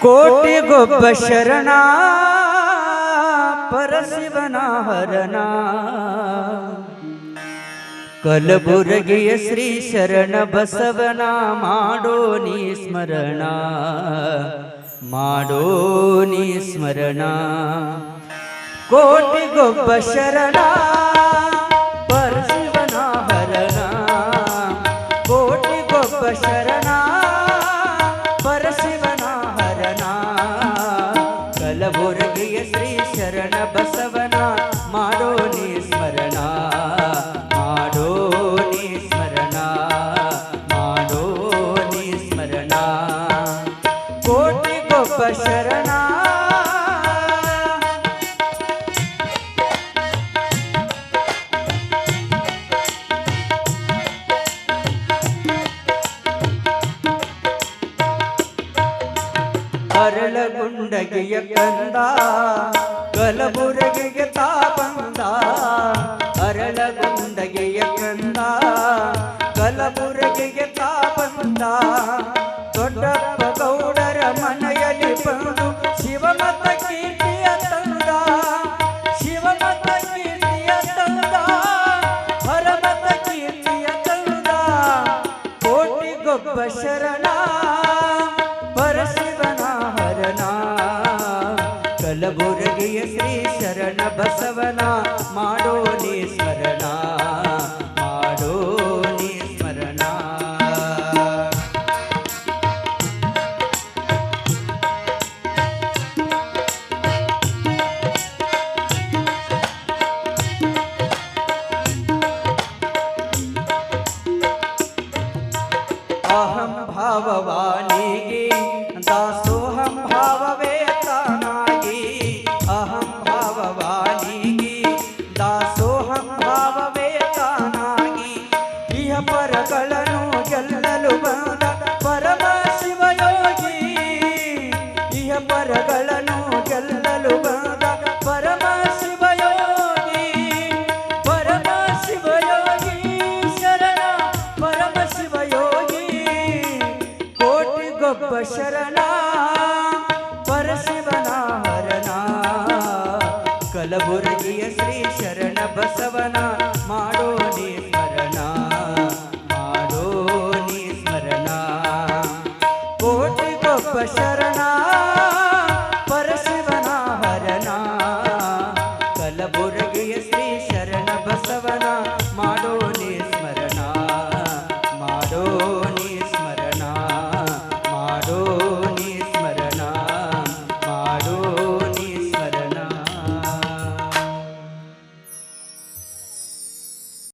ಕೋಟಿಗೊಬ್ಬ ಶರಣ ಪರಶಿವನ ಹರಣ ಕಲಬುರಗಿಯ ಶ್ರೀ ಶರಣ ಬಸವನ ಮಾಡೋ ನೀ ಸ್ಮರಣ ಮಾಡೋ ನೀ ಸ್ಮರಣ ಕೋಟಿಗೊಬ್ಬ ಶರಣ ಪರಶಿವನ ಹರಣ ಕೋಟಿಗೊಬ್ಬ ಶರಣ ಪರಶಿವನ ಹರಣ ಕಲಬುರಗಿಯ ಶ್ರೀ ಶರಣ ಬಸವನ ಮಾಡೋ ನೀ ಸ್ಮರಣ ಮಾಡೋ ನೀ ಸ್ಮರಣ ಮಾಡೋ ನೀ ಸ್ಮರಣ ಕೋಟಿಗೊಬ್ಬ ಶರಣ ಅರಳಗುಂಡಗಿಯ ಕಂದ ಕಲಬುರಗಿಗೆ ತಾ ಬಂದ ಅರಳಗುಂಡಗಿಯ ಕಂದ ಕಲಬುರಗಿಗೆ ತಾ ಬಂದ ದೊಡ್ಡಪ್ಪ ಗೌಡರ ಮನೆಯಲ್ಲಿ ಬಂದು ಶಿವಮತ ಕೀರ್ತಿಯ ತಂದ ಶಿವಮತ ಕೀರ್ತಿಯ ತಂದ ಹರಮತ ಕೀರ್ತಿಯ ತಂದ ಕೋಟಿಗೊಬ್ಬ ಶರಣ ಪರಶಿವನ ಹರಣ ಕಲಬುರಗಿಯ ಶ್ರೀ ಶರಣ ಬಸವನ ಮಾಡೋ ನೀ ಸ್ಮರಣ ಮಾಡೋ ನೀ ಸ್ಮರಣ ಅಹಂ ಭಾವವಾಣಿಗೆ ದಾಸೋಹಂ ಭಾವವೇ ತಾನಾಗಿ ಅಹಂ ಭಾವವಾಣಿಗೆ ದಾಸೋಹಂ ಭಾವವೇ ತಾನಾಗಿ ಇಹ ಪರಗಳನ್ನು ಗೆಲ್ಲಲು ಬಂದ ಪರಮ ಶಿವಯೋಗಿ ಇಹ ಪರಗಳನ್ನು ಗೆಲ್ಲಲು ಬಂದ ಪರಮ ಶಿವಯೋಗಿ ಪರಮ ಶಿವಯೋಗಿ ಶರಣ ಪರಮ ಶಿವಯೋಗಿ ಕೋಟಿಗೊಬ್ಬ ಶರಣ ಪರಶಿವನ ಹರಣ ಕಲಬುರಗಿಯ ಶ್ರೀ ಶರಣ ಬಸವನ ಮಾಡೋ ನೀ ಸ್ಮರಣ ಮಾಡೋ ನೀ ಸ್ಮರಣ ಕೋಟಿಗೊಬ್ಬ ಶರಣ